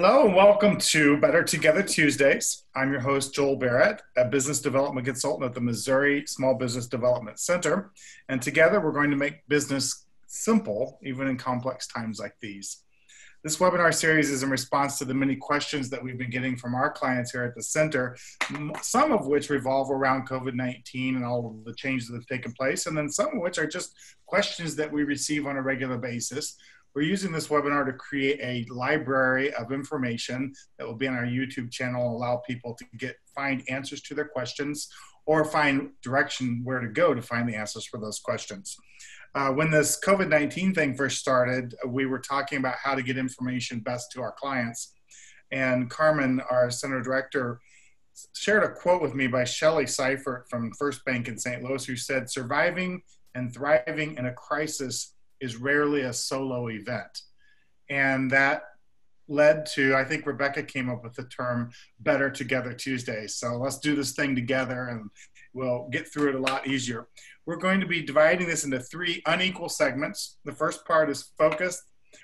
Hello and welcome to Better Together Tuesdays. I'm your host, Joel Barrett, a business development consultant at the Missouri Small Business Development Center. And together we're going to make business simple, even in complex times like these. This webinar series is in response to the many questions that we've been getting from our clients here at the center, some of which revolve around COVID-19 and all of the changes that have taken place, and then some of which are just questions that we receive on a regular basis. We're using this webinar to create a library of information that will be on our YouTube channel and allow people to find answers to their questions or find direction where to go to find the answers for those questions. When this COVID-19 thing first started, we were talking about how to get information best to our clients. And Carmen, our center director, shared a quote with me by Shelley Seifert from First Bank in St. Louis, who said, "Surviving and thriving in a crisis is rarely a solo event." And that led to, I think Rebecca came up with the term Better Together Tuesdays. So let's do this thing together and we'll get through it a lot easier. We're going to be dividing this into three unequal segments. The first part is focused,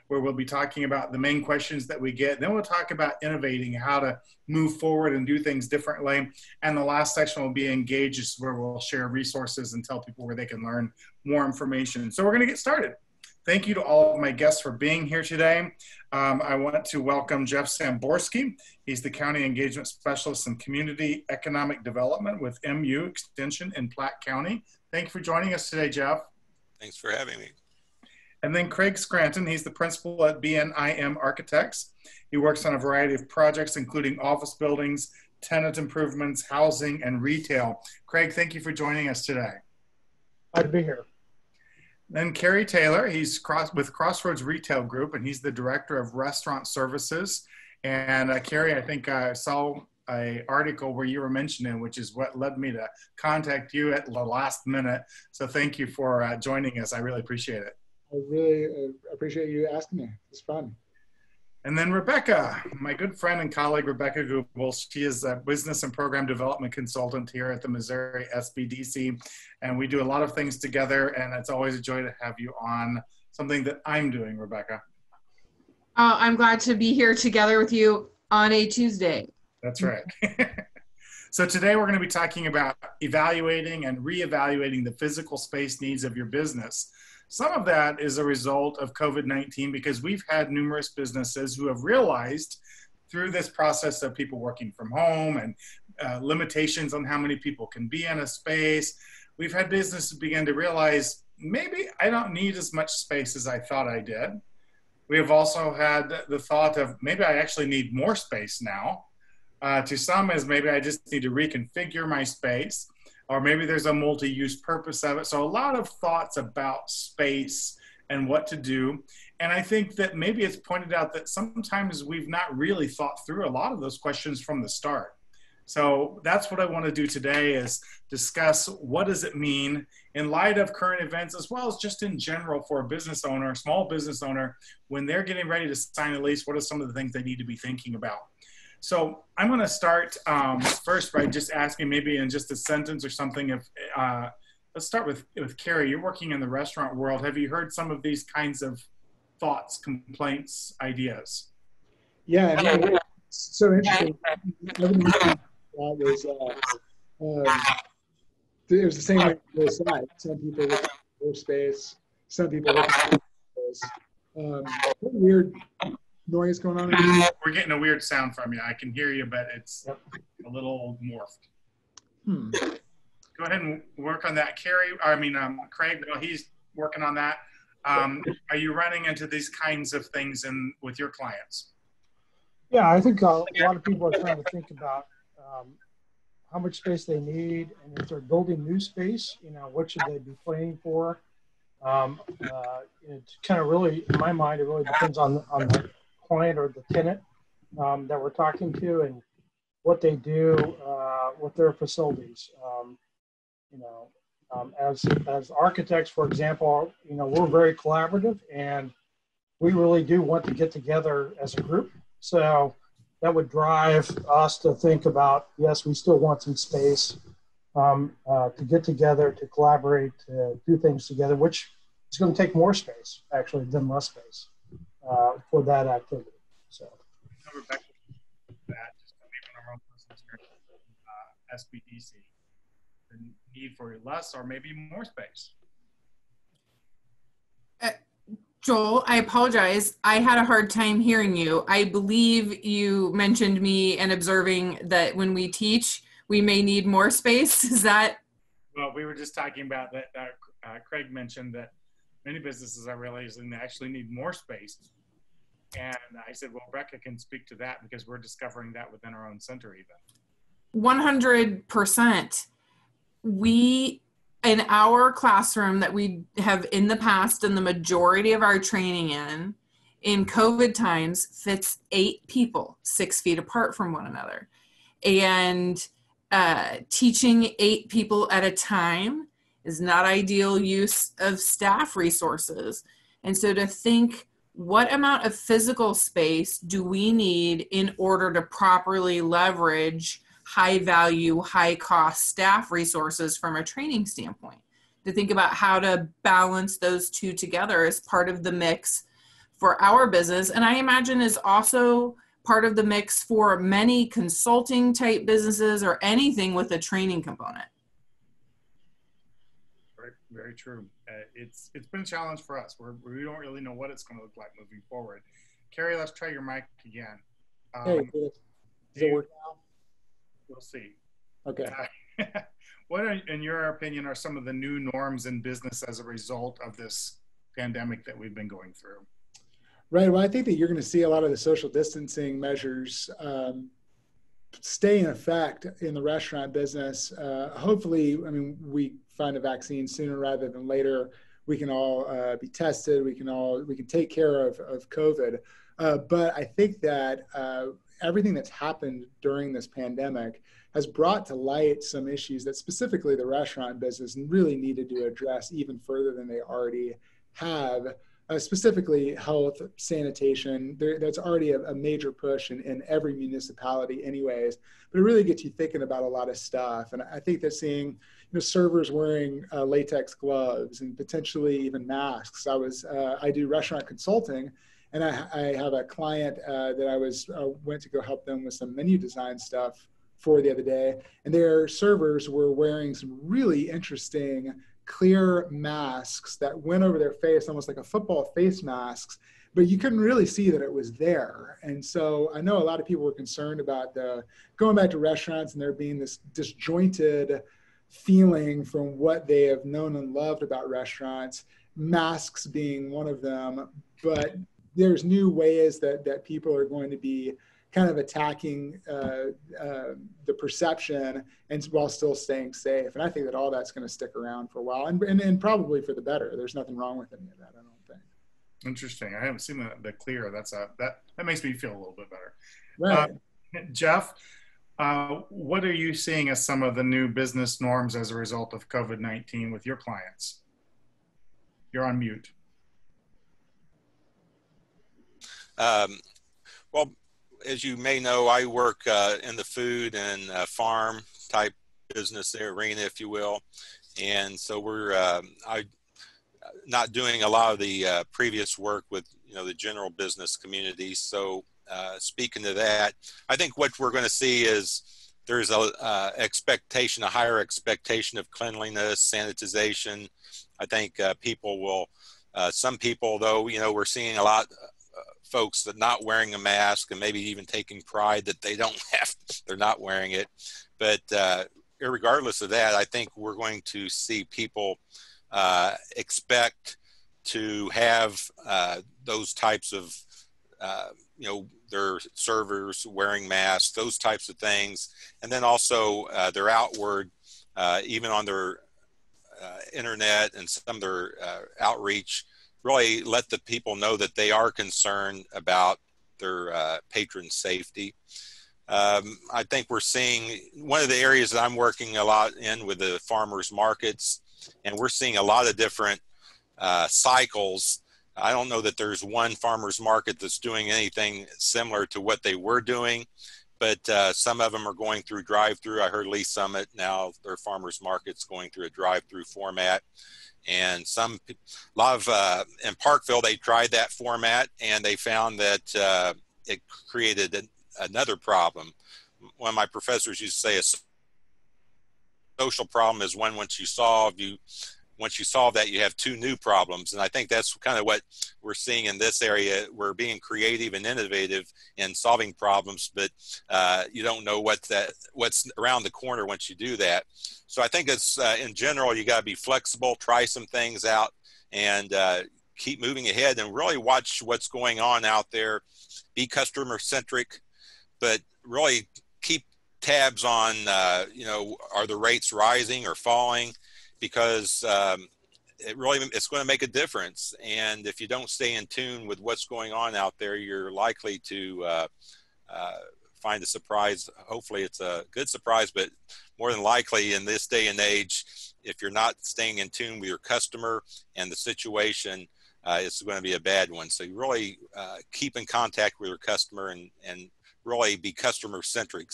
where we'll be talking about the main questions that we get. Then we'll talk about innovating, how to move forward and do things differently. And the last section will be engaged, where we'll share resources and tell people where they can learn more information. So we're going to get started. Thank you to all of my guests for being here today. I want to welcome Jeff Samborski. He's the County Engagement Specialist in Community Economic Development with MU Extension in Platte County. Thank you for joining us today, Jeff. Thanks for having me. And then Craig Scranton, he's the principal at BNIM Architects. He works on a variety of projects, including office buildings, tenant improvements, housing, and retail. Craig, thank you for joining us today. Glad to be here. Then Kerry Taylor, he's with Crossroads Retail Group, and he's the Director of Restaurant Services. And Kerry, I think I saw an article where you were mentioning, which is what led me to contact you at the last minute. So thank you for joining us. I really appreciate it. I really appreciate you asking me. It's fun. And then Rebecca, my good friend and colleague, Rebecca Google. She is a business and program development consultant here at the Missouri SBDC. And we do a lot of things together, and it's always a joy to have you on something that I'm doing, Rebecca. I'm glad to be here together with you on a Tuesday. That's right. So today we're going to be talking about evaluating and reevaluating the physical space needs of your business. Some of that is a result of COVID-19 because we've had numerous businesses who have realized through this process of people working from home and limitations on how many people can be in a space, we've had businesses begin to realize maybe I don't need as much space as I thought I did. We have also had the thought of maybe I actually need more space now. To some is maybe I just need to reconfigure my space, or maybe there's a multi-use purpose of it. So a lot of thoughts about space and what to do. And I think that maybe it's pointed out that sometimes we've not really thought through a lot of those questions from the start. So that's what I want to do today, is discuss what does it mean in light of current events, as well as just in general for a business owner, a small business owner, when they're getting ready to sign a lease, what are some of the things they need to be thinking about? So I'm going to start first by just asking, maybe in just a sentence or something, if let's start with Kerry. You're working in the restaurant world. Have you heard some of these kinds of thoughts, complaints, ideas? Yeah, it's so interesting. It was the same way on both sides. Some people look for space, some people look for space. Weird noise going on? We're getting a weird sound from you. I can hear you, but it's a little morphed. Go ahead and work on that. Craig, while he's working on that, are you running into these kinds of things with your clients? Yeah, I think a lot of people are trying to think about how much space they need, and if they're building new space, what should they be planning for? It's kind of really, in my mind, it really depends on the client or the tenant that we're talking to and what they do with their facilities. As architects, for example, we're very collaborative, and we really do want to get together as a group. So that would drive us to think about, yes, we still want some space to get together, to collaborate, to do things together, which is going to take more space, actually, than less space for that activity. So, Rebecca, that just coming from our own personal experience, SBDC, the need for less or maybe more space. Joel, I apologize. I had a hard time hearing you. I believe you mentioned me and observing that when we teach, we may need more space. Is that? Well, we were just talking about that. Craig mentioned that many businesses are realizing they actually need more space. And I said, well, Rebecca can speak to that because we're discovering that within our own center even. 100%. We, in our classroom that we have in the past and the majority of our training in COVID times, fits 8 people 6 feet apart from one another. And teaching 8 people at a time is not ideal use of staff resources. And so to think, what amount of physical space do we need in order to properly leverage high value, high cost staff resources from a training standpoint? To think about how to balance those two together as part of the mix for our business. And I imagine is also part of the mix for many consulting type businesses or anything with a training component. Very, very true. It's been a challenge for us. We don't really know what it's going to look like moving forward. Carrie, let's try your mic again. Hey, does it work now? We'll see. Okay. What, in your opinion, are some of the new norms in business as a result of this pandemic that we've been going through? Right. Well, I think that you're going to see a lot of the social distancing measures stay in effect in the restaurant business. Hopefully, I mean, we find a vaccine sooner rather than later. We can all be tested. We can take care of COVID. But I think that everything that's happened during this pandemic has brought to light some issues that specifically the restaurant business really needed to address even further than they already have. Specifically health, sanitation. That's already a major push in every municipality anyways, but it really gets you thinking about a lot of stuff. And I think that seeing servers wearing latex gloves and potentially even masks. I do restaurant consulting, and I have a client that I went to go help them with some menu design stuff for the other day, and their servers were wearing some really interesting clear masks that went over their face, almost like a football face masks, but you couldn't really see that it was there. And so I know a lot of people were concerned about going back to restaurants and there being this disjointed feeling from what they have known and loved about restaurants, masks being one of them. But there's new ways that people are going to be kind of attacking the perception and while still staying safe. And I think that all that's going to stick around for a while and probably for the better. There's nothing wrong with any of that, I don't think. Interesting. I haven't seen the clear. That makes me feel a little bit better. Right. Jeff, what are you seeing as some of the new business norms as a result of COVID-19 with your clients? You're on mute. Well, as you may know, I work in the food and farm type business arena, if you will. And so we're not doing a lot of the previous work with, the general business community. So speaking to that, I think what we're going to see is there's a higher expectation of cleanliness, sanitization. I think people will, some people though, we're seeing a lot folks that not wearing a mask and maybe even taking pride that they're not wearing it. But irregardless of that, I think we're going to see people expect to have those types of, their servers wearing masks, those types of things. And then also their outward, even on their internet and some of their outreach, really let the people know that they are concerned about their patron safety. I think we're seeing one of the areas that I'm working a lot in with the farmers markets, and we're seeing a lot of different cycles. I don't know that there's one farmers market that's doing anything similar to what they were doing, but some of them are going through drive-through. I heard Lee Summit now, their farmers market's going through a drive-through format. And in Parkville, they tried that format and they found that it created another problem. One of my professors used to say a social problem is one once you solve that, you have two new problems. And I think that's kind of what we're seeing in this area. We're being creative and innovative in solving problems, but you don't know what's around the corner once you do that. So I think it's in general, you got to be flexible, try some things out, and keep moving ahead and really watch what's going on out there. Be customer centric, but really keep tabs on, are the rates rising or falling? Because it's going to make a difference. And if you don't stay in tune with what's going on out there, you're likely to find a surprise. Hopefully it's a good surprise, but more than likely in this day and age, if you're not staying in tune with your customer and the situation, it's going to be a bad one. So you really keep in contact with your customer and really be customer centric.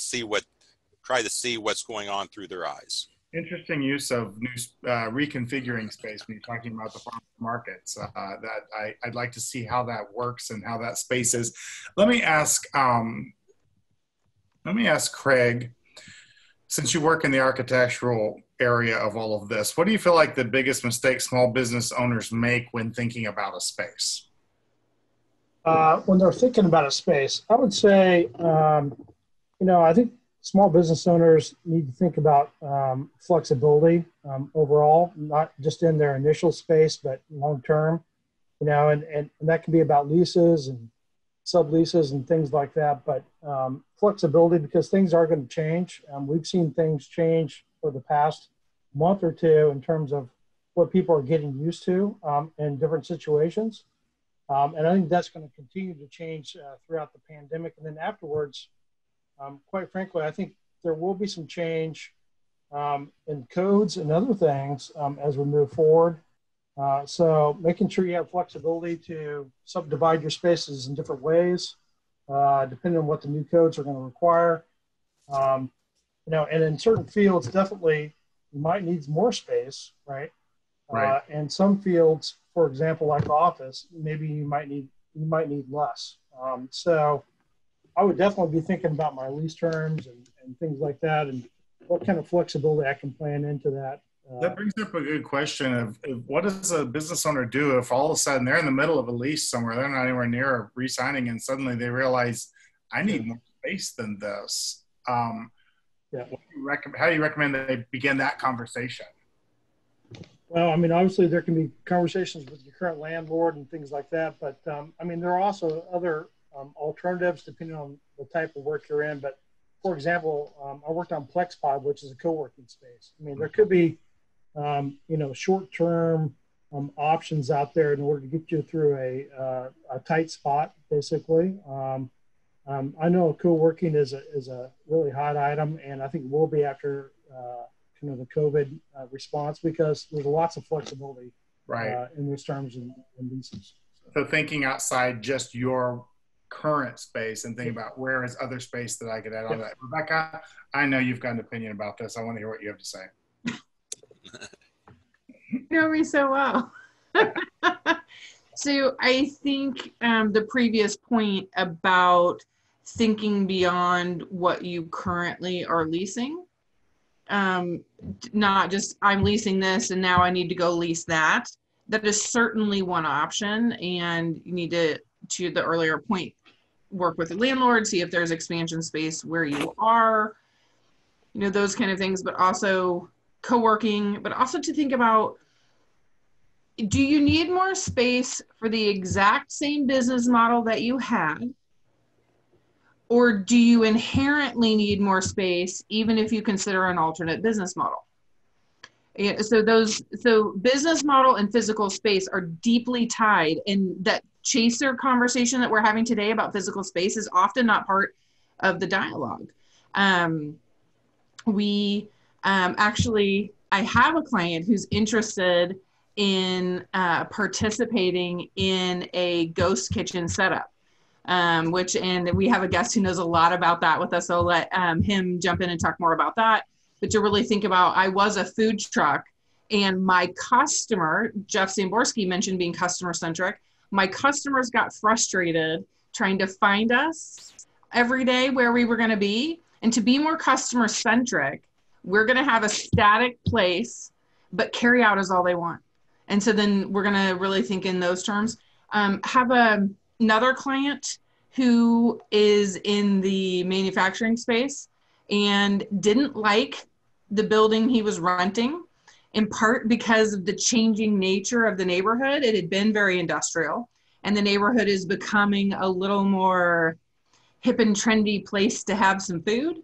Try to see what's going on through their eyes. Interesting use of new reconfiguring space when you're talking about the farmers markets. I'd like to see how that works and how that space is. Let me ask Craig, since you work in the architectural area of all of this, what do you feel like the biggest mistake small business owners make when thinking about a space? When they're thinking about a space, I would say, I think small business owners need to think about flexibility overall, not just in their initial space, but long term, and that can be about leases and subleases and things like that. But flexibility, because things are going to change. We've seen things change for the past month or two in terms of what people are getting used to in different situations. And I think that's going to continue to change throughout the pandemic. And then afterwards, quite frankly, I think there will be some change in codes and other things as we move forward. So making sure you have flexibility to subdivide your spaces in different ways, depending on what the new codes are going to require. And in certain fields, definitely you might need more space, right? Right. And some fields, for example, like office, maybe you might need less. So I would definitely be thinking about my lease terms and things like that, and what kind of flexibility I can plan into that. That brings up a good question of what does a business owner do if all of a sudden they're in the middle of a lease somewhere, they're not anywhere near re-signing, and suddenly they realize, I need more space than this. How do you recommend that they begin that conversation? Well, I mean, obviously there can be conversations with your current landlord and things like that, but I mean, there are also other alternatives depending on the type of work you're in. But for example, I worked on PlexPod, which is a co-working space. I mean, there could be, short-term options out there in order to get you through a tight spot, basically. I know co-working is a really hot item, and I think will be after the COVID response, because there's lots of flexibility in those terms and leases. So thinking outside just your current space and thinking about where is other space that I could add on to that. Rebecca, I know you've got an opinion about this. I want to hear what you have to say. You know me so well. So I think the previous point about thinking beyond what you currently are leasing, not just I'm leasing this and now I need to go lease that. That is certainly one option, and you need to the earlier point, work with the landlord, see if there's expansion space where you are, those kind of things, but also co-working, but also to think about, do you need more space for the exact same business model that you had? Or do you inherently need more space even if you consider an alternate business model? So business model and physical space are deeply tied, and that chaser conversation that we're having today about physical space is often not part of the dialogue. Actually, I have a client who's interested in participating in a ghost kitchen setup, and we have a guest who knows a lot about that with us. So I'll let him jump in and talk more about that. But to really think about, I was a food truck, and my customer, Jeff Zamborski mentioned being customer centric. My customers got frustrated trying to find us every day where we were going to be. And to be more customer centric, we're going to have a static place, but carry out is all they want. And so then we're going to really think in those terms. Another client who is in the manufacturing space and didn't like the building he was renting, in part because of the changing nature of the neighborhood. It had been very industrial, and the neighborhood is becoming a little more hip and trendy place to have some food.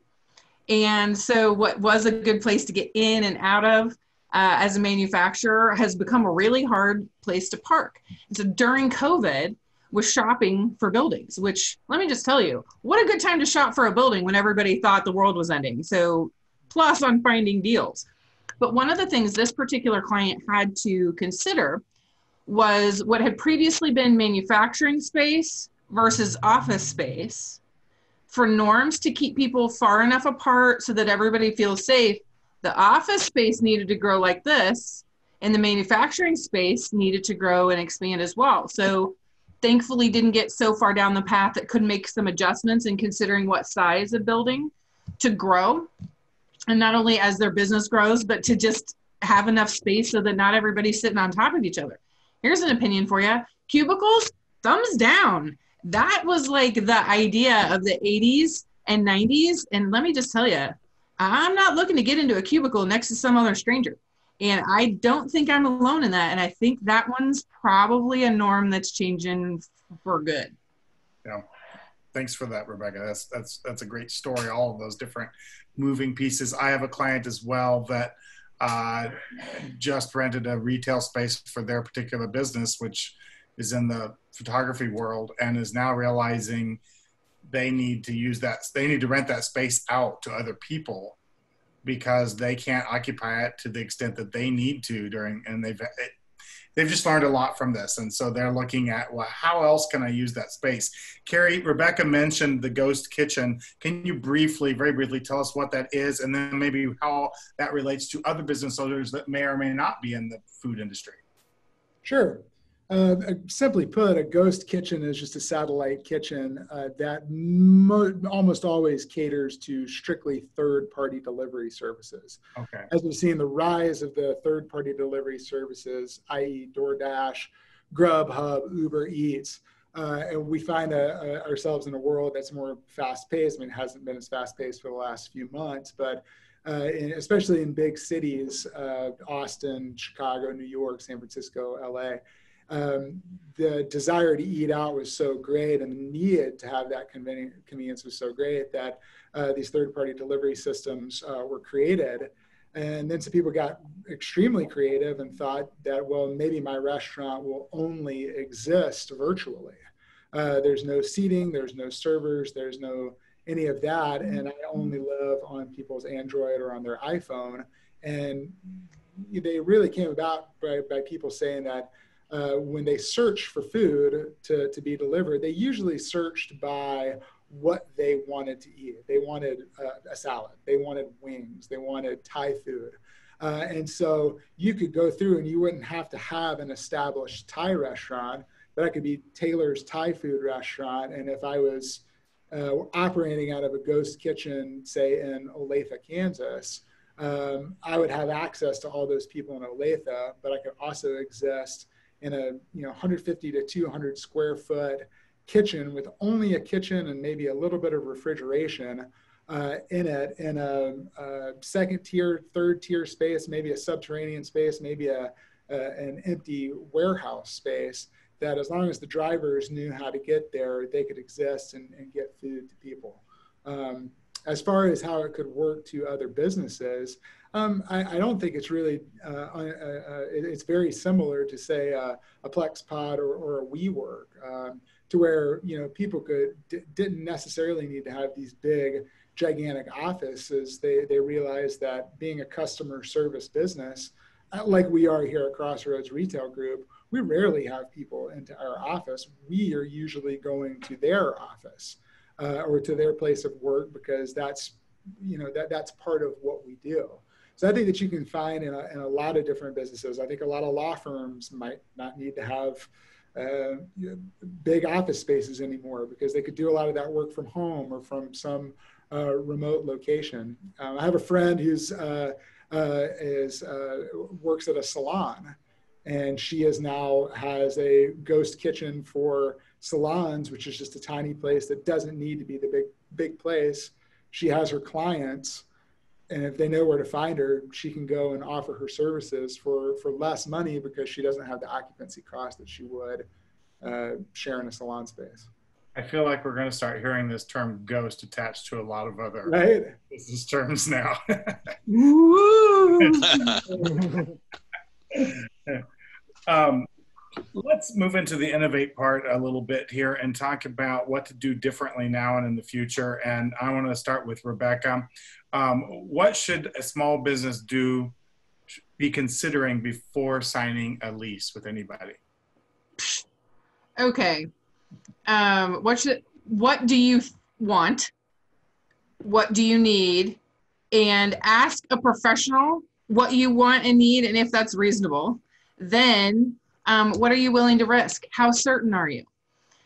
And so what was a good place to get in and out of as a manufacturer has become a really hard place to park. And so during COVID, was shopping for buildings, which, let me just tell you, what a good time to shop for a building when everybody thought the world was ending. So plus on finding deals. But one of the things this particular client had to consider was what had previously been manufacturing space versus office space. For norms to keep people far enough apart so that everybody feels safe, the office space needed to grow like this, and the manufacturing space needed to grow and expand as well. So thankfully didn't get so far down the path that couldn't make some adjustments in considering what size of building to grow. And not only as their business grows, but to just have enough space so that not everybody's sitting on top of each other. Here's an opinion for you. Cubicles, thumbs down. That was like the idea of the 80s and 90s. And let me just tell you, I'm not looking to get into a cubicle next to some other stranger. And I don't think I'm alone in that. And I think that one's probably a norm that's changing for good. Yeah. Thanks for that, Rebecca. That's a great story. All of those different moving pieces. I have a client as well that just rented a retail space for their particular business, which is in the photography world, and is now realizing they need to rent that space out to other people because they can't occupy it to the extent that they need to and they've just learned a lot from this. And so they're looking at, well, how else can I use that space? Carrie, Rebecca mentioned the ghost kitchen. Can you very briefly tell us what that is, and then maybe how that relates to other business owners that may or may not be in the food industry? Sure. Simply put, a ghost kitchen is just a satellite kitchen that almost always caters to strictly third-party delivery services. Okay. As we've seen the rise of the third-party delivery services, i.e. DoorDash, Grubhub, Uber Eats, and we find ourselves in a world that's more fast-paced. I mean, it hasn't been as fast-paced for the last few months, but especially in big cities, Austin, Chicago, New York, San Francisco, LA, the desire to eat out was so great, and the need to have that convenience was so great that these third-party delivery systems were created. And then some people got extremely creative and thought that, well, maybe my restaurant will only exist virtually. There's no seating, there's no servers, there's no any of that, and I only live on people's Android or on their iPhone. And they really came about by people saying that when they search for food to be delivered, they usually searched by what they wanted to eat. They wanted a salad, they wanted wings, they wanted Thai food. And so you could go through and you wouldn't have to have an established Thai restaurant, but I could be Taylor's Thai food restaurant. And if I was operating out of a ghost kitchen, say in Olathe, Kansas, I would have access to all those people in Olathe, but I could also exist in a 150 to 200 square foot kitchen with only a kitchen and maybe a little bit of refrigeration in it, in a second tier, third tier space, maybe a subterranean space, maybe an empty warehouse space, that as long as the drivers knew how to get there, they could exist and get food to people. As far as how it could work to other businesses, I don't think it's really, it's very similar to say a PlexPod or a WeWork, to where, people didn't necessarily need to have these big, gigantic offices. They realized that being a customer service business, like we are here at Crossroads Retail Group, we rarely have people into our office. We are usually going to their office or to their place of work, because that's, that's part of what we do. So I think that you can find in a lot of different businesses. I think a lot of law firms might not need to have big office spaces anymore because they could do a lot of that work from home or from some remote location. I have a friend who's works at a salon, and she has a ghost kitchen for salons, which is just a tiny place that doesn't need to be the big place. She has her clients, and if they know where to find her, she can go and offer her services for less money because she doesn't have the occupancy cost that she would sharing a salon space. I feel like we're going to start hearing this term ghost attached to a lot of other business terms now. Let's move into the innovate part a little bit here and talk about what to do differently now and in the future. And I want to start with Rebecca. What should a small business be considering before signing a lease with anybody? Okay. What do you want? What do you need? And ask a professional what you want and need, and if that's reasonable. Then, what are you willing to risk? How certain are you?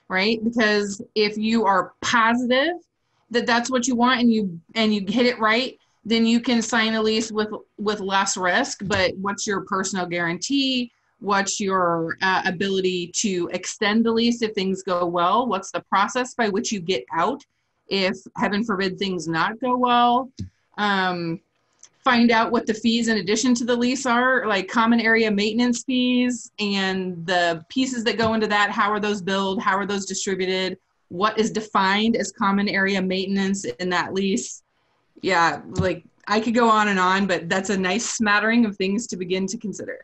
Right? Because if you are positive that that's what you want and you hit it right, then you can sign a lease with less risk. But what's your personal guarantee? What's your ability to extend the lease if things go well? What's the process by which you get out if, heaven forbid, things not go well? Find out what the fees in addition to the lease are, like common area maintenance fees and the pieces that go into that. How are those billed? How are those distributed? What is defined as common area maintenance in that lease? Yeah, like I could go on, but that's a nice smattering of things to begin to consider.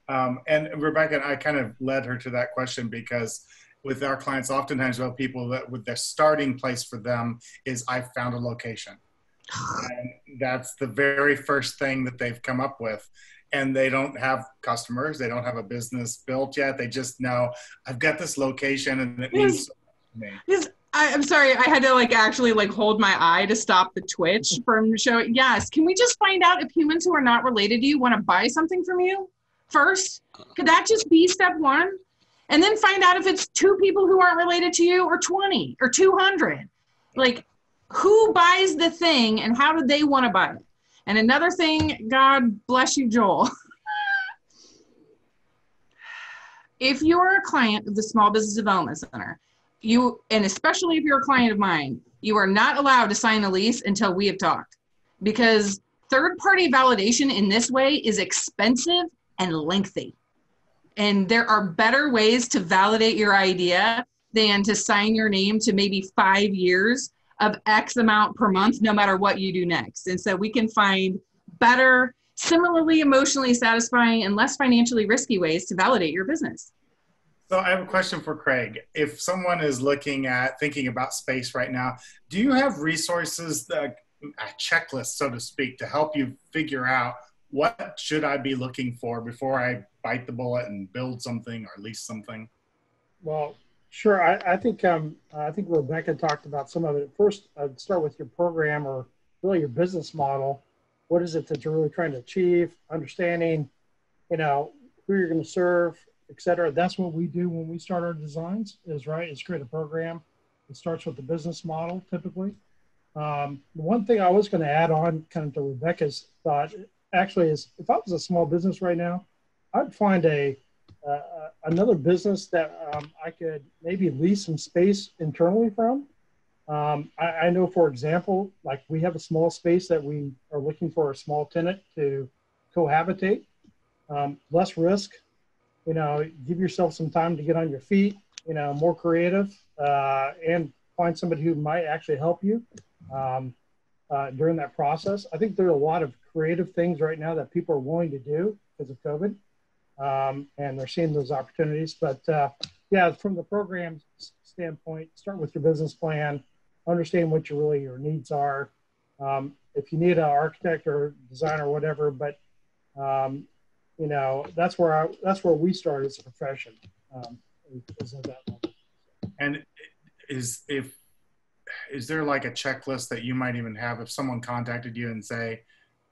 And Rebecca, I kind of led her to that question because with our clients, oftentimes we have people that with their starting place for them is I found a location. And that's the very first thing that they've come up with. And they don't have customers. They don't have a business built yet. They just know I've got this location and it means so much to me. I'm sorry, I had to actually hold my eye to stop the Twitch from showing. Yes, can we just find out if humans who are not related to you want to buy something from you first? Could that just be step one? And then find out if it's 2 people who aren't related to you or 20 or 200. Who buys the thing and how do they want to buy it? And another thing, God bless you, Joel. If you're a client of the Small Business Development Center, and especially if you're a client of mine, you are not allowed to sign a lease until we have talked, because third-party validation in this way is expensive and lengthy. And there are better ways to validate your idea than to sign your name to maybe 5 years of X amount per month, no matter what you do next. And so we can find better, similarly emotionally satisfying and less financially risky ways to validate your business. So I have a question for Craig. If someone is thinking about space right now, do you have resources, a checklist, so to speak, to help you figure out what should I be looking for before I bite the bullet and build something or lease something? Well, sure. I think Rebecca talked about some of it. First, I'd start with your program or really your business model. What is it that you're really trying to achieve? Understanding, who you're going to serve, et cetera. That's what we do when we start our designs is create a program. It starts with the business model typically. The one thing I was going to add on kind of to Rebecca's thought actually is if I was a small business right now, I'd find another business that I could maybe lease some space internally from. I know, for example, like we have a small space that we are looking for a small tenant to cohabitate, less risk, give yourself some time to get on your feet, more creative, and find somebody who might actually help you during that process. I think there are a lot of creative things right now that people are willing to do because of COVID, and they're seeing those opportunities. But yeah, from the program standpoint, start with your business plan, understand what your needs are. If you need an architect or designer or whatever, but that's where we start as a profession. Is at that level. And is there like a checklist that you might even have if someone contacted you and say,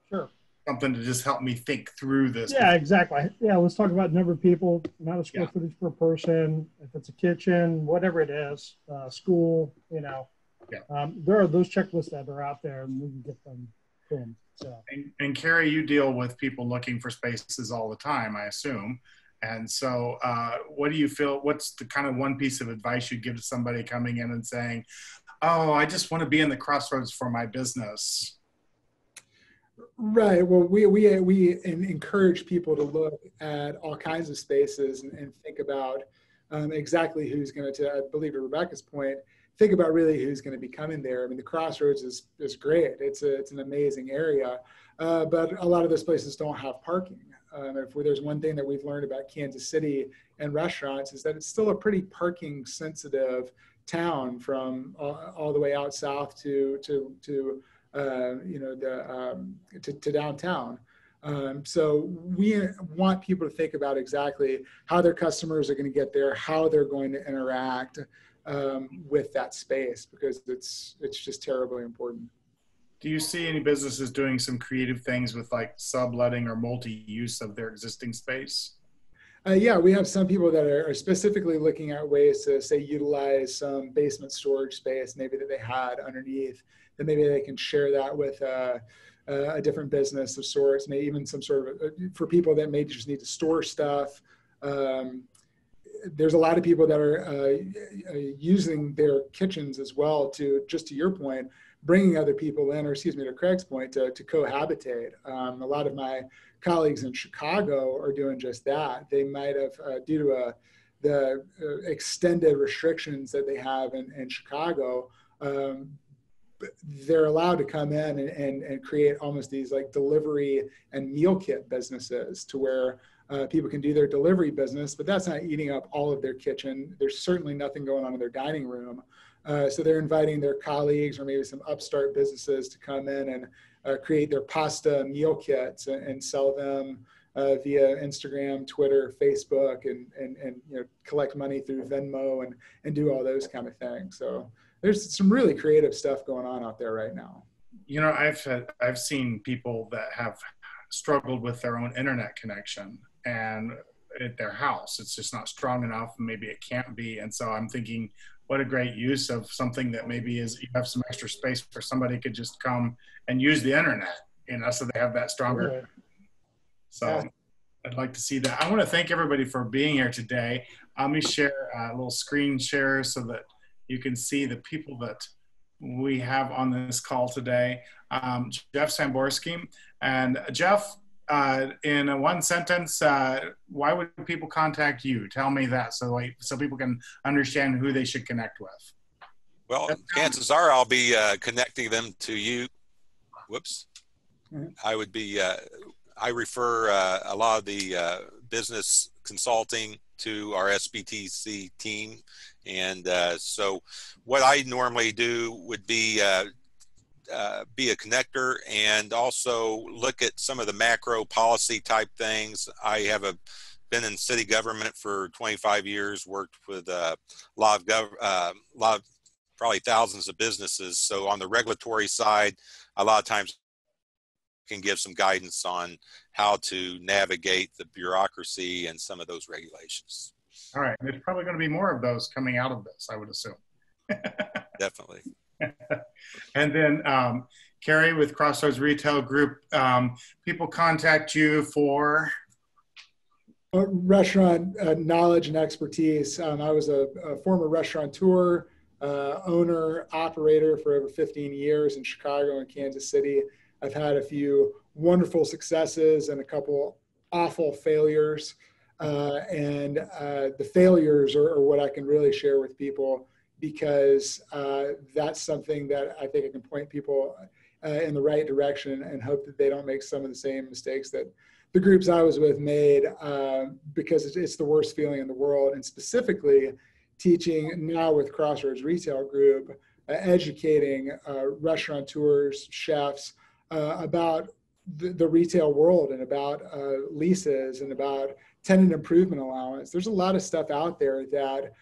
sure, something to just help me think through this. Yeah, exactly. Yeah, let's talk about number of people, amount of square footage per person, if it's a kitchen, whatever it is, school, you know. Yeah. There are those checklists that are out there, and we can get them. Boom. So. And Carrie, you deal with people looking for spaces all the time, I assume. And so what do you feel, what's the kind of one piece of advice you'd give to somebody coming in and saying, oh, I just want to be in the crossroads for my business? Right. Well, we encourage people to look at all kinds of spaces and think about exactly who's going to, I believe to Rebecca's point, think about really who's going to be coming there. I mean, the Crossroads is great. It's an amazing area, but a lot of those places don't have parking. If there's one thing that we've learned about Kansas City and restaurants is that it's still a pretty parking sensitive town from all the way out south to downtown. So we want people to think about exactly how their customers are going to get there, how they're going to interact with that space, because it's just terribly important. Do you see any businesses doing some creative things with like subletting or multi-use of their existing space? Yeah, we have some people that are specifically looking at ways to, say, utilize some basement storage space maybe that they had underneath, that maybe they can share that with a different business of sorts, maybe even some sort of, for people that maybe just need to store stuff. There's a lot of people that are using their kitchens as well to, just to your point, bringing other people in, or excuse me, to Craig's point, to cohabitate. A lot of my colleagues in Chicago are doing just that. They might have, due to the extended restrictions that they have in Chicago, they're allowed to come in and create almost these like delivery and meal kit businesses, to where people can do their delivery business, but that's not eating up all of their kitchen. There's certainly nothing going on in their dining room. So they're inviting their colleagues or maybe some upstart businesses to come in and create their pasta meal kits and sell them via Instagram, Twitter, Facebook, and collect money through Venmo and do all those kind of things. So there's some really creative stuff going on out there right now. You know, I've seen people that have struggled with their own internet connection, and at their house, it's just not strong enough. Maybe it can't be. And so I'm thinking, what a great use of something that maybe is, you have some extra space where somebody could just come and use the internet, so they have that stronger. Right. So yeah. I'd like to see that. I want to thank everybody for being here today. Let me share a little screen share so that you can see the people that we have on this call today. Jeff Samborski. And Jeff, in one sentence, why would people contact you? Tell me that so people can understand who they should connect with. Well, chances are I'll be connecting them to you. Whoops. Mm-hmm. I would be, I refer a lot of the business consulting to our SBTC team. And so what I normally do would be a connector and also look at some of the macro policy type things. I have been in city government for 25 years, worked with a lot of probably thousands of businesses. So on the regulatory side, a lot of times can give some guidance on how to navigate the bureaucracy and some of those regulations. All right. There's probably going to be more of those coming out of this, I would assume. Definitely. And then Carrie with Crossroads Retail Group, people contact you for? Restaurant knowledge and expertise. I was a former restaurateur, owner, operator for over 15 years in Chicago and Kansas City. I've had a few wonderful successes and a couple awful failures. And the failures are what I can really share with people, because that's something that I think I can point people in the right direction and hope that they don't make some of the same mistakes that the groups I was with made, because it's the worst feeling in the world. And specifically teaching now with Crossroads Retail Group, educating restaurateurs, chefs about the retail world and about leases and about tenant improvement allowance. There's a lot of stuff out there that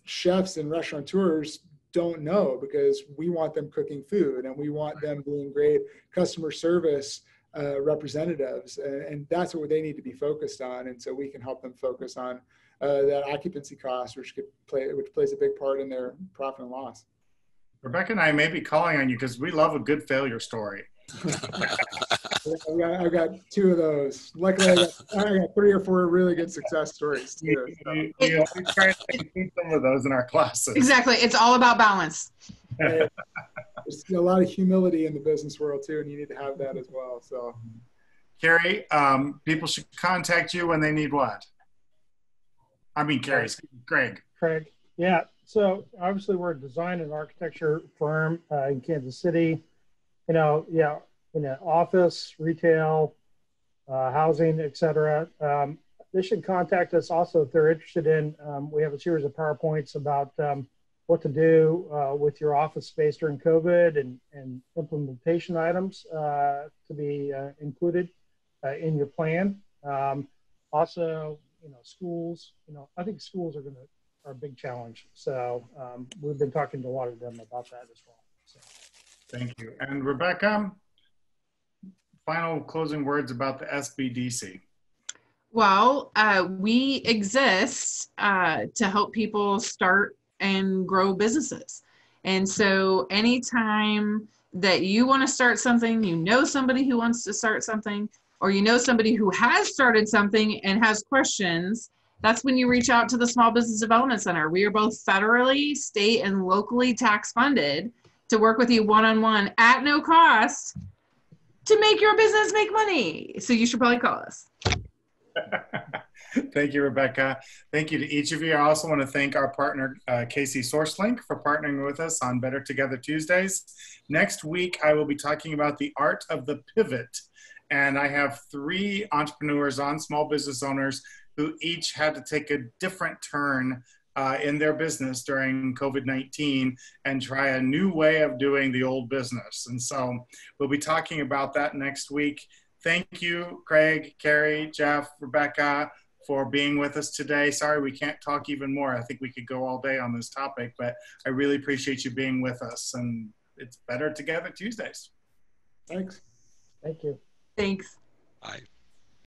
chefs and restaurateurs don't know, because we want them cooking food and we want them doing great customer service representatives, and that's what they need to be focused on. And so we can help them focus on that occupancy cost, which plays a big part in their profit and loss. Rebecca and I may be calling on you because we love a good failure story. I've got 2 of those. Luckily, I got 3 or 4 really good success stories too. We try to include some of those in our classes. Exactly. It's all about balance. There's a lot of humility in the business world too, and you need to have that as well. So, Carrie, people should contact you when they need what? I mean, Craig. Craig. Yeah. So obviously we're a design and architecture firm in Kansas City. In office, retail, housing, et cetera. They should contact us also if they're interested in. We have a series of PowerPoints about what to do with your office space during COVID and implementation items to be included in your plan. Also, schools. I think schools are a big challenge. So we've been talking to a lot of them about that as well. So. Thank you. And Rebecca, final closing words about the SBDC. Well, we exist to help people start and grow businesses. And so anytime that you want to start something, somebody who wants to start something, or somebody who has started something and has questions, that's when you reach out to the Small Business Development Center. We are both federally, state, and locally tax funded to work with you one-on-one at no cost to make your business make money. So you should probably call us. Thank you, Rebecca. Thank you to each of you. I also want to thank our partner, KC SourceLink, for partnering with us on Better Together Tuesdays. Next week, I will be talking about the art of the pivot. And I have 3 entrepreneurs on, small business owners, who each had to take a different turn in their business during COVID-19 and try a new way of doing the old business. And so we'll be talking about that next week. Thank you, Craig, Carrie, Jeff, Rebecca, for being with us today. Sorry we can't talk even more. I think we could go all day on this topic, but I really appreciate you being with us. And it's Better Together Tuesdays. Thanks. Thank you. Thanks. Bye.